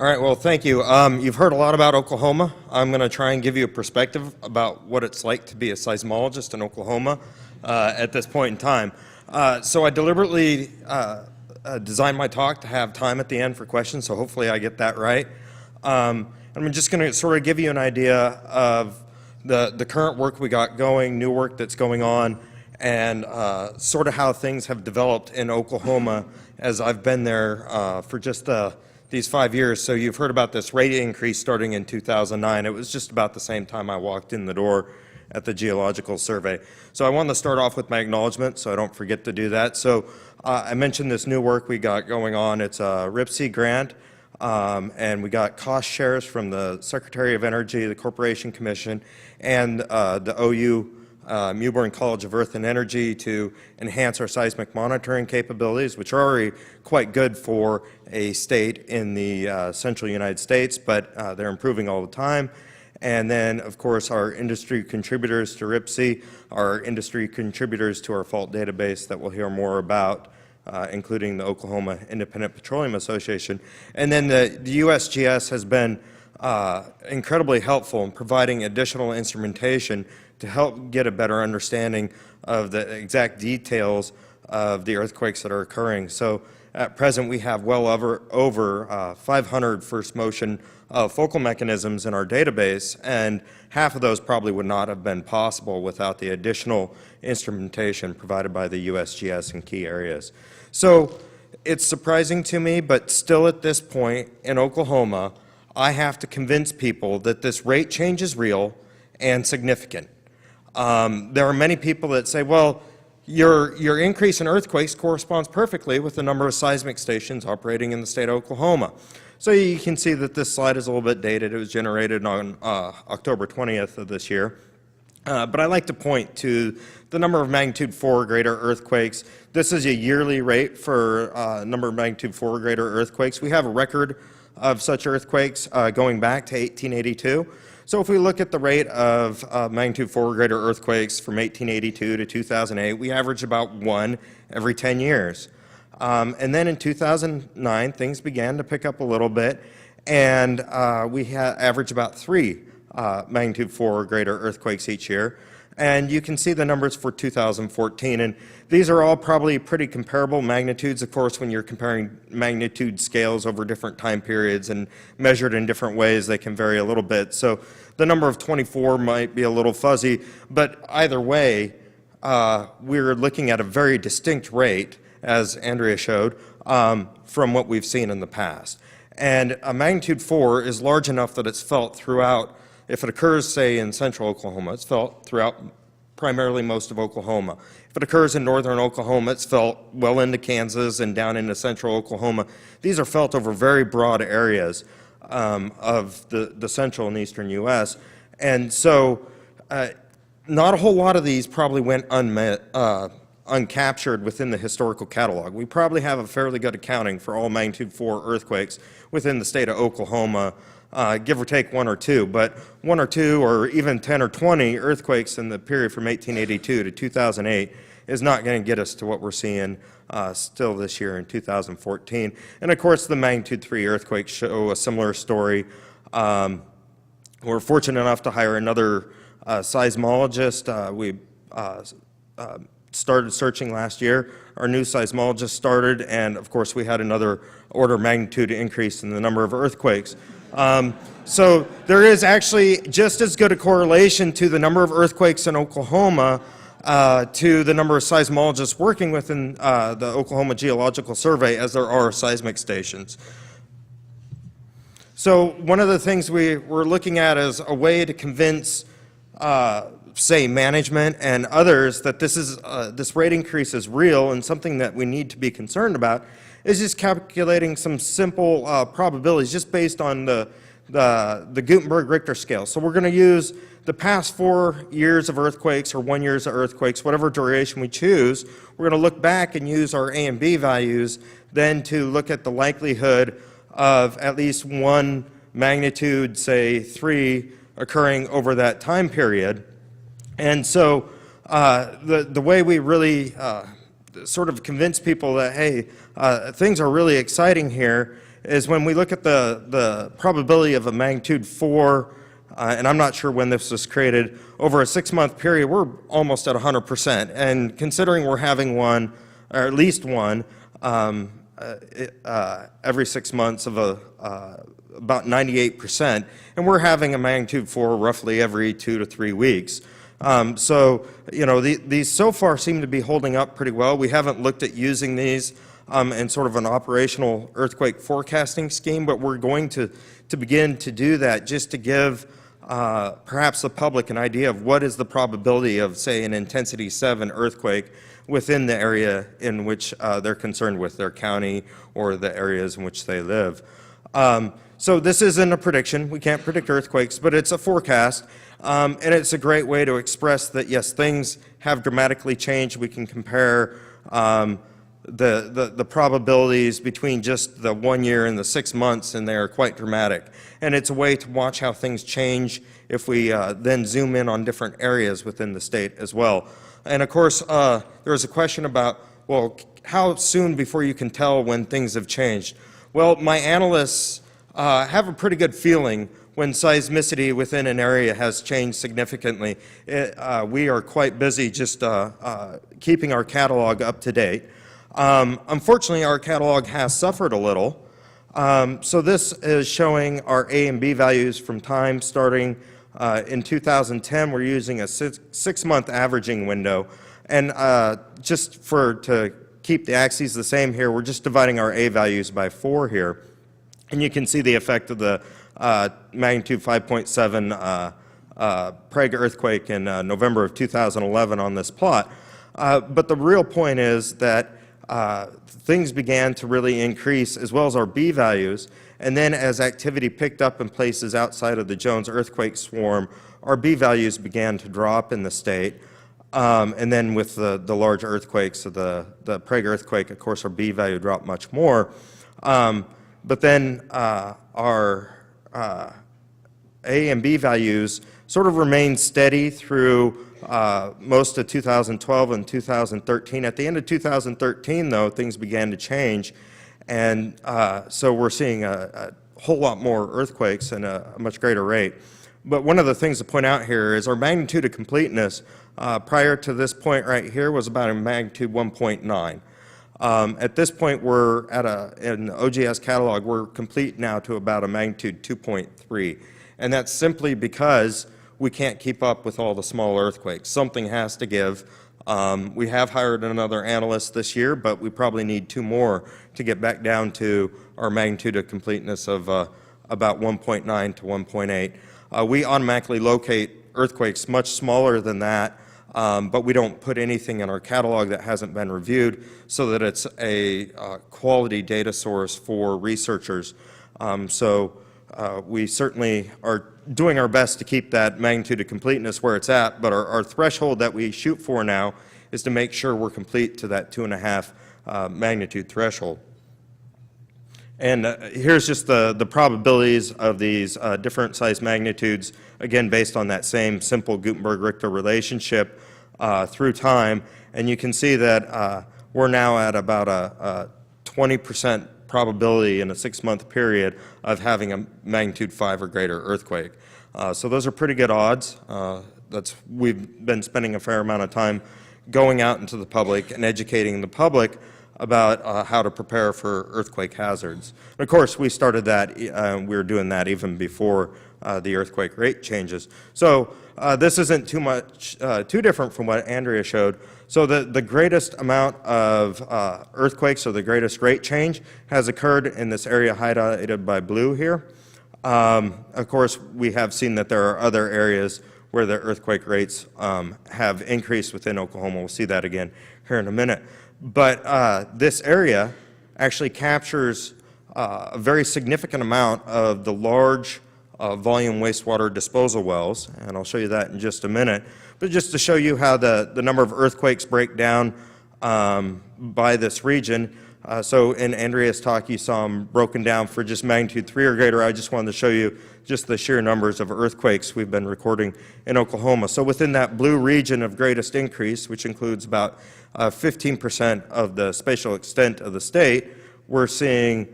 All right, well, thank you. You've heard a lot about Oklahoma. I'm going to try and give you a perspective about what it's like to be a seismologist in Oklahoma at this point in time. So I deliberately designed my talk to have time at the end for questions, so hopefully I get that right. I'm just going to sort of give you an idea of the current work we got going, new work that's going on, and sort of how things have developed in Oklahoma as I've been there for just these 5 years. So you've heard about this rate increase starting in 2009. It was just about the same time I walked in the door at the Geological Survey. So I want to start off with my acknowledgement so I don't forget to do that. So I mentioned this new work we got going on. It's a RIPC grant, and we got cost shares from the Secretary of Energy, the Corporation Commission, and the OU Mewborn College of Earth and Energy to enhance our seismic monitoring capabilities, which are already quite good for a state in the central United States, but they're improving all the time. And then, of course, our industry contributors to RIPC, our industry contributors to our fault database that we'll hear more about, including the Oklahoma Independent Petroleum Association. And then the USGS has been incredibly helpful in providing additional instrumentation to help get a better understanding of the exact details of the earthquakes that are occurring. So at present we have well over 500 first motion focal mechanisms in our database, and half of those probably would not have been possible without the additional instrumentation provided by the USGS in key areas. So it's surprising to me, but still at this point in Oklahoma, I have to convince people that this rate change is real and significant. There are many people that say, well, your increase in earthquakes corresponds perfectly with the number of seismic stations operating in the state of Oklahoma. So you can see that this slide is a little bit dated. It was generated on October 20th of this year. But I like to point to the number of magnitude 4 or greater earthquakes. This is a yearly rate for number of magnitude 4 or greater earthquakes. We have a record of such earthquakes going back to 1882. So if we look at the rate of magnitude 4 or greater earthquakes from 1882 to 2008, we average about 1 every 10 years. And then in 2009, things began to pick up a little bit, and we averaged about 3 magnitude 4 or greater earthquakes each year. And you can see the numbers for 2014, and these are all probably pretty comparable magnitudes. Of course, when you're comparing magnitude scales over different time periods and measured in different ways, they can vary a little bit. So the number of 24 might be a little fuzzy, but either way, we're looking at a very distinct rate, as Andrea showed, from what we've seen in the past. And a magnitude 4 is large enough that it's felt throughout. If it occurs, say, in central Oklahoma, it's felt throughout primarily most of Oklahoma. If it occurs in northern Oklahoma, it's felt well into Kansas and down into central Oklahoma. These are felt over very broad areas of the central and eastern U.S. And so not a whole lot of these probably went uncaptured within the historical catalog. We probably have a fairly good accounting for all magnitude 4 earthquakes within the state of Oklahoma, give or take 1 or 2, but 1 or 2 or even 10 or 20 earthquakes in the period from 1882 to 2008 is not going to get us to what we're seeing still this year in 2014. And of course, the magnitude 3 earthquakes show a similar story. We're fortunate enough to hire another seismologist. We started searching last year. Our new seismologist started, and of course we had another order of magnitude increase in the number of earthquakes. So there is actually just as good a correlation to the number of earthquakes in Oklahoma to the number of seismologists working within the Oklahoma Geological Survey as there are seismic stations. So one of the things we're looking at as a way to convince say management and others that this rate increase is real and something that we need to be concerned about is just calculating some simple probabilities just based on the Gutenberg Richter scale. So we're going to use the past 4 years of earthquakes or 1 year of earthquakes, whatever duration we choose. We're going to look back and use our A and B values then to look at the likelihood of at least 1 magnitude, say 3, occurring over that time period. And so the way we really sort of convince people that, hey, things are really exciting here is when we look at the probability of a magnitude 4, and I'm not sure when this was created, over a 6-month period, we're almost at 100%. And considering we're having one, or at least one, every 6 months of about 98%, and we're having a magnitude 4 roughly every 2 to 3 weeks. So, you know, these so far seem to be holding up pretty well. We haven't looked at using these in sort of an operational earthquake forecasting scheme, but we're going to begin to do that just to give perhaps the public an idea of what is the probability of, say, an intensity 7 earthquake within the area in which they're concerned with, their county or the areas in which they live. So this isn't a prediction. We can't predict earthquakes, but it's a forecast. And it's a great way to express that, yes, things have dramatically changed. We can compare the probabilities between just the 1 year and the 6 months, and they are quite dramatic. And it's a way to watch how things change if we then zoom in on different areas within the state as well. And of course, there was a question about, well, how soon before you can tell when things have changed? Well, my analysts have a pretty good feeling when seismicity within an area has changed significantly. We are quite busy just keeping our catalog up to date. Unfortunately, our catalog has suffered a little. So this is showing our A and B values from time starting in 2010. We're using a 6-month averaging window. And just to keep the axes the same here, we're just dividing our A values by 4 here. And you can see the effect of the magnitude 5.7 Prague earthquake in November of 2011 on this plot. But the real point is that things began to really increase, as well as our B values, and then as activity picked up in places outside of the Jones earthquake swarm, our B values began to drop in the state. And then with the large earthquakes, so the Prague earthquake, of course, our B value dropped much more. But then our A and B values sort of remained steady through most of 2012 and 2013. At the end of 2013, though, things began to change, and so we're seeing a whole lot more earthquakes and a much greater rate. But one of the things to point out here is our magnitude of completeness prior to this point right here was about a magnitude 1.9. At this point, we're at in the OGS catalog, we're complete now to about a magnitude 2.3. And that's simply because we can't keep up with all the small earthquakes. Something has to give. We have hired another analyst this year, but we probably need 2 more to get back down to our magnitude of completeness of about 1.9 to 1.8. We automatically locate earthquakes much smaller than that, but we don't put anything in our catalog that hasn't been reviewed so that it's a quality data source for researchers. We certainly are doing our best to keep that magnitude of completeness where it's at, but our threshold that we shoot for now is to make sure we're complete to that 2.5 magnitude threshold. And here's just the probabilities of these different size magnitudes, again based on that same simple Gutenberg-Richter relationship through time. And you can see that we're now at about a 20% probability in a 6-month period of having a magnitude 5 or greater earthquake. So those are pretty good odds. We've been spending a fair amount of time going out into the public and educating the public about how to prepare for earthquake hazards. And of course, we started that, we were doing that even before the earthquake rate changes. So this isn't too different from what Andrea showed. So the greatest amount of earthquakes, or the greatest rate change, has occurred in this area highlighted by blue here. Of course, we have seen that there are other areas where the earthquake rates have increased within Oklahoma. We'll see that again here in a minute. But this area actually captures a very significant amount of the large volume wastewater disposal wells, and I'll show you that in just a minute. But just to show you how the number of earthquakes break down by this region. So in Andrea's talk, you saw them broken down for just magnitude 3 or greater. I just wanted to show you just the sheer numbers of earthquakes we've been recording in Oklahoma. So within that blue region of greatest increase, which includes about 15% of the spatial extent of the state, we're seeing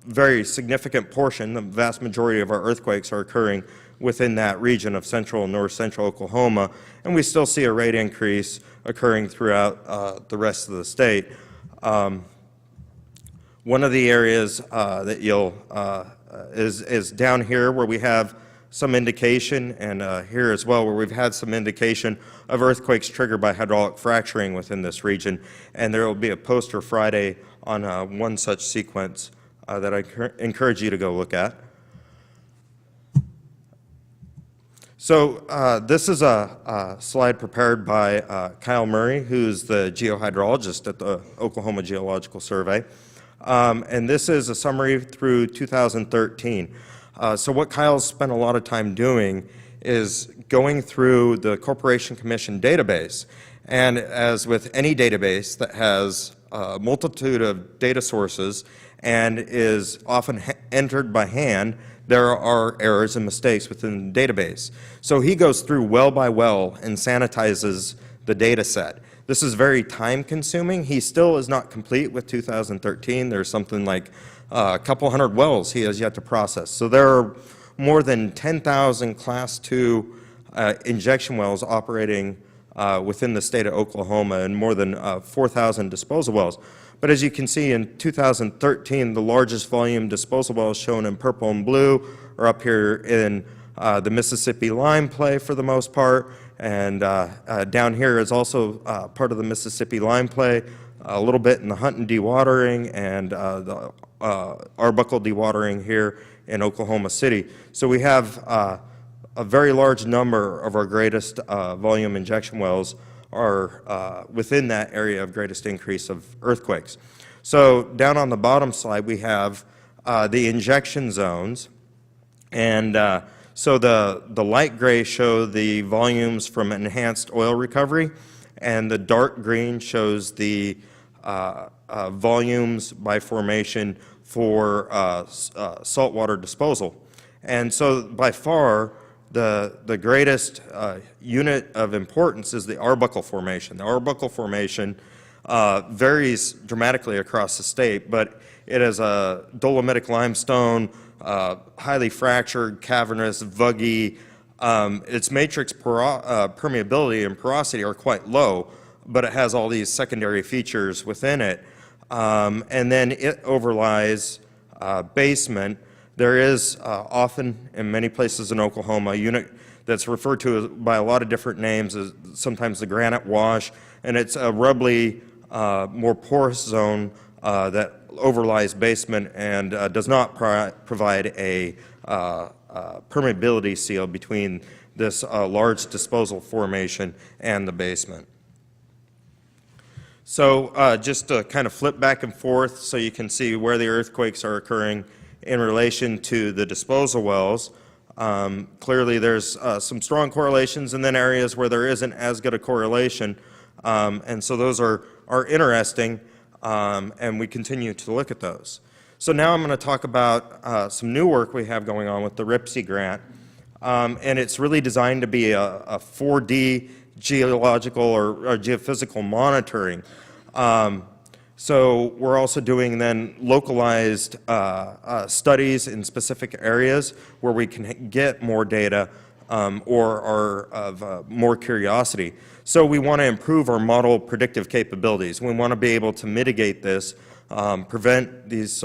very significant portion, the vast majority of our earthquakes are occurring within that region of central and north central Oklahoma, and we still see a rate increase occurring throughout the rest of the state. One of the areas that you'll is down here where we have some indication, and here as well where we've had some indication of earthquakes triggered by hydraulic fracturing within this region, and there will be a poster Friday on one such sequence that I encourage you to go look at. So this is a slide prepared by Kyle Murray, who's the geohydrologist at the Oklahoma Geological Survey. And this is a summary through 2013. So what Kyle's spent a lot of time doing is going through the Corporation Commission database. And as with any database that has a multitude of data sources and is often entered by hand, there are errors and mistakes within the database. So he goes through well by well and sanitizes the data set. This is very time consuming. He still is not complete with 2013. There's something like a couple hundred wells he has yet to process. So there are more than 10,000 Class 2 injection wells operating within the state of Oklahoma and more than 4,000 disposal wells. But as you can see, in 2013, the largest volume disposal wells shown in purple and blue are up here in the Mississippi Lime Play for the most part, and down here is also part of the Mississippi Lime Play, a little bit in the Hunton dewatering and the Arbuckle dewatering here in Oklahoma City. So we have a very large number of our greatest volume injection wells are within that area of greatest increase of earthquakes. So down on the bottom slide we have the injection zones, and so the light gray show the volumes from enhanced oil recovery, and the dark green shows the volumes by formation for saltwater disposal. And so by far the greatest unit of importance is the Arbuckle Formation. The Arbuckle Formation varies dramatically across the state, but it is a dolomitic limestone, highly fractured, cavernous, vuggy. Its matrix permeability and porosity are quite low, but it has all these secondary features within it. And then it overlies basement. There is often, in many places in Oklahoma, a unit that's referred to by a lot of different names, as sometimes the granite wash, and it's a rubbly, more porous zone that overlies basement and does not provide a permeability seal between this large disposal formation and the basement. So just to kind of flip back and forth so you can see where the earthquakes are occurring in relation to the disposal wells. Clearly there's some strong correlations, and then areas where there isn't as good a correlation. And so those are interesting, and we continue to look at those. So now I'm going to talk about some new work we have going on with the RIPSI grant. And it's really designed to be a 4D geological or geophysical monitoring. So we're also doing then localized studies in specific areas where we can get more data or are of more curiosity. So we want to improve our model predictive capabilities. We want to be able to mitigate this, prevent these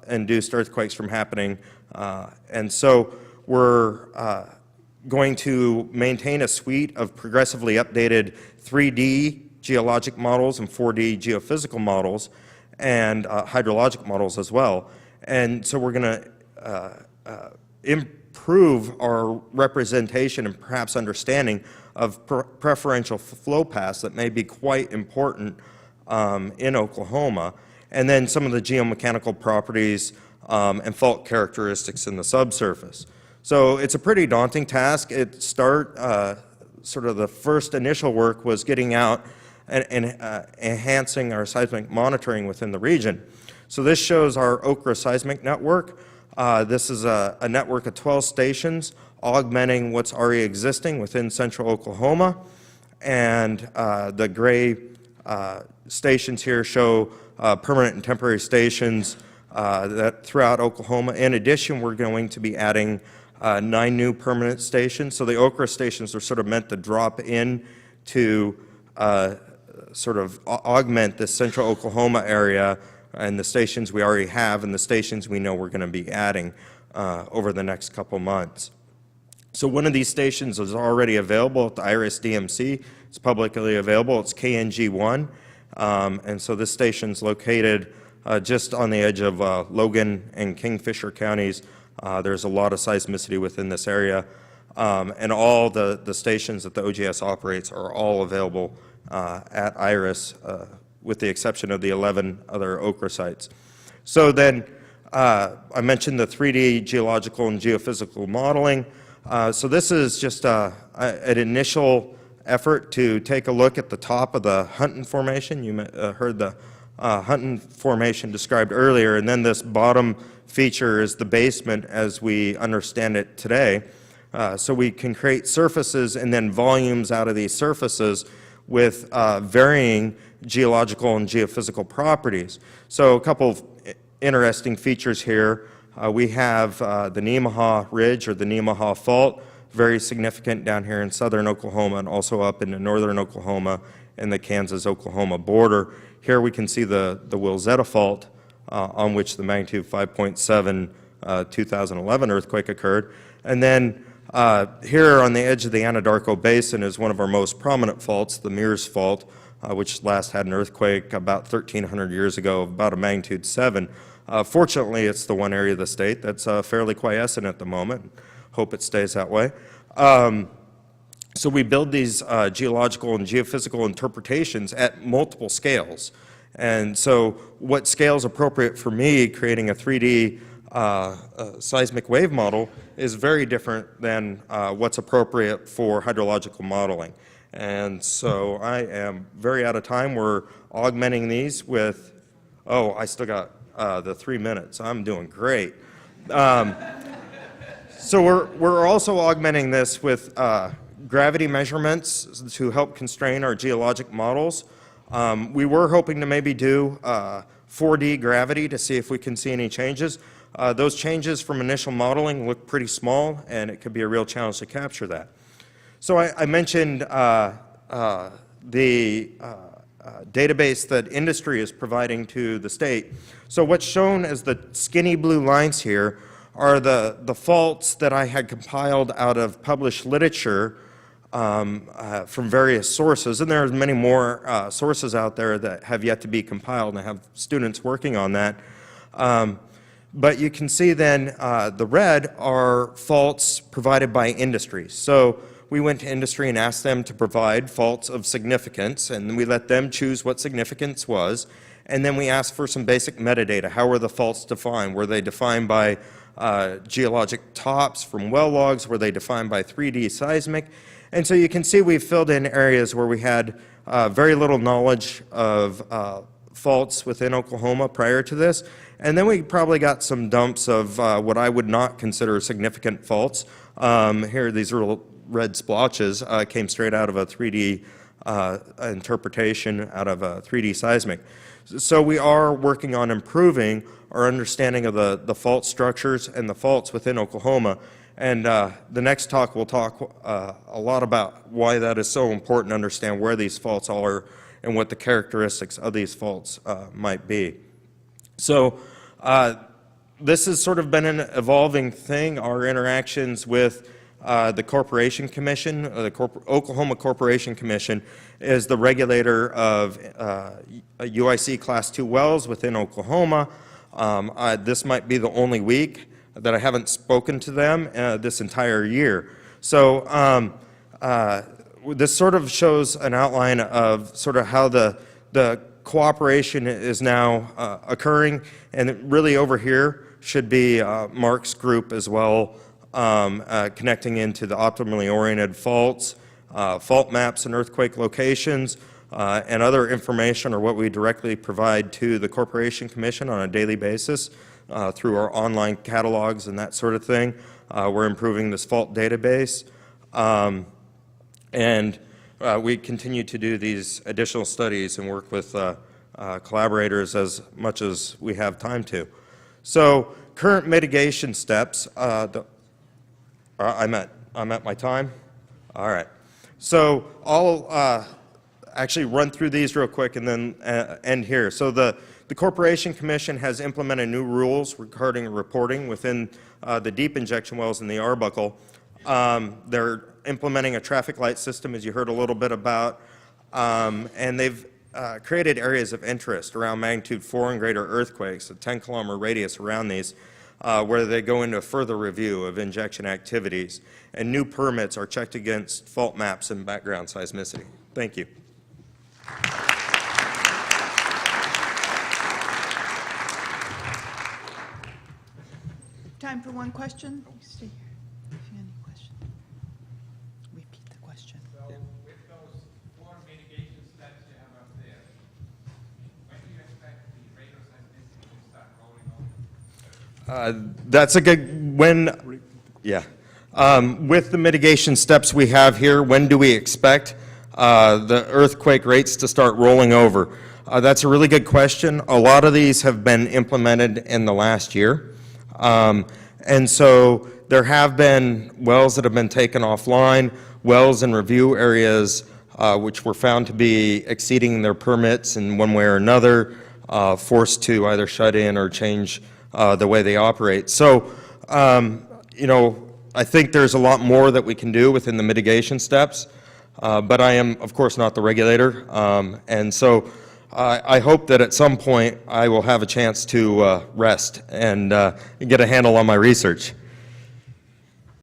induced earthquakes from happening. And so we're going to maintain a suite of progressively updated 3D geologic models and 4D geophysical models and hydrologic models as well. And so we're going to improve our representation and perhaps understanding of preferential flow paths that may be quite important in Oklahoma, and then some of the geomechanical properties and fault characteristics in the subsurface. So it's a pretty daunting task. Sort of the first initial work was getting out and enhancing our seismic monitoring within the region. So this shows our OKRaH seismic network. This is a network of 12 stations augmenting what's already existing within central Oklahoma. And the gray stations here show permanent and temporary stations that throughout Oklahoma. In addition, we're going to be adding 9 new permanent stations. So the OKRaH stations are sort of meant to drop in to sort of augment the central Oklahoma area and the stations we already have and the stations we know we're going to be adding over the next couple months. So one of these stations is already available at the IRIS DMC. It's publicly available. It's KNG1. And so this station's located just on the edge of Logan and Kingfisher counties. There's a lot of seismicity within this area. And all the stations that the OGS operates are all available at IRIS, with the exception of the 11 other OKRaH sites. So then I mentioned the 3D geological and geophysical modeling. So this is just an initial effort to take a look at the top of the Hunton Formation. You heard the Hunton Formation described earlier, and then this bottom feature is the basement as we understand it today. So we can create surfaces and then volumes out of these surfaces with varying geological and geophysical properties. So a couple of interesting features here. We have the Nemaha Ridge or the Nemaha Fault, very significant down here in southern Oklahoma and also up into northern Oklahoma and the Kansas-Oklahoma border. Here we can see the Wilzetta Fault, on which the magnitude 5.7 2011 earthquake occurred. And then here on the edge of the Anadarko Basin is one of our most prominent faults, the Mears Fault, which last had an earthquake about 1,300 years ago of about a magnitude 7. Fortunately, it's the one area of the state that's fairly quiescent at the moment. Hope it stays that way. So we build these geological and geophysical interpretations at multiple scales. And so what scale is appropriate for me creating a 3D seismic wave model is very different than what's appropriate for hydrological modeling. And so I am very out of time. We're augmenting these with, oh, I still got the 3 minutes. I'm doing great. So we're also augmenting this with gravity measurements to help constrain our geologic models. We were hoping to maybe do 4D gravity to see if we can see any changes. Those changes from initial modeling look pretty small, and it could be a real challenge to capture that. So I mentioned the database that industry is providing to the state. So what's shown as the skinny blue lines here are the faults that I had compiled out of published literature from various sources, and there are many more sources out there that have yet to be compiled, and I have students working on that. But you can see then the red are faults provided by industry. So we went to industry and asked them to provide faults of significance, and we let them choose what significance was, and then we asked for some basic metadata. How were the faults defined? Were they defined by geologic tops from well logs? Were they defined by 3D seismic? And so you can see we've filled in areas where we had very little knowledge of faults within Oklahoma prior to this. And then we probably got some dumps of what I would not consider significant faults. Here, these little red splotches came straight out of a 3D interpretation out of a 3D seismic. So we are working on improving our understanding of the fault structures and the faults within Oklahoma. And the next talk will talk a lot about why that is so important to understand where these faults are and what the characteristics of these faults might be. So this has sort of been an evolving thing. Our interactions with the Corporation Commission, the Oklahoma Corporation Commission, is the regulator of UIC Class 2 wells within Oklahoma. This might be the only week that I haven't spoken to them this entire year. So this sort of shows an outline of sort of how the cooperation is now occurring, and really over here should be Mark's group as well, connecting into the optimally oriented faults, fault maps and earthquake locations, and other information or what we directly provide to the Corporation Commission on a daily basis through our online catalogs and that sort of thing. We're improving this fault database, and we continue to do these additional studies and work with collaborators as much as we have time to. So current mitigation steps, I'm at my time? All right. So I'll actually run through these real quick and then end here. So the Corporation Commission has implemented new rules regarding reporting within the deep injection wells in the Arbuckle. They're implementing a traffic light system, as you heard a little bit about, and they've created areas of interest around magnitude 4 and greater earthquakes, a 10-kilometer radius around these, where they go into a further review of injection activities, and new permits are checked against fault maps and background seismicity. Thank you. Time for one question. See if you have any question. Repeat the question. So with those 4 mitigation steps you have up there, when do you expect the radar seismicity to start rolling over? That's a good, with the mitigation steps we have here, when do we expect the earthquake rates to start rolling over? That's a really good question. A lot of these have been implemented in the last year. And so there have been wells that have been taken offline, wells in review areas which were found to be exceeding their permits in one way or another, forced to either shut in or change the way they operate. So, you know, I think there's a lot more that we can do within the mitigation steps, but I am, of course, not the regulator. And so I hope that at some point I will have a chance to rest and get a handle on my research.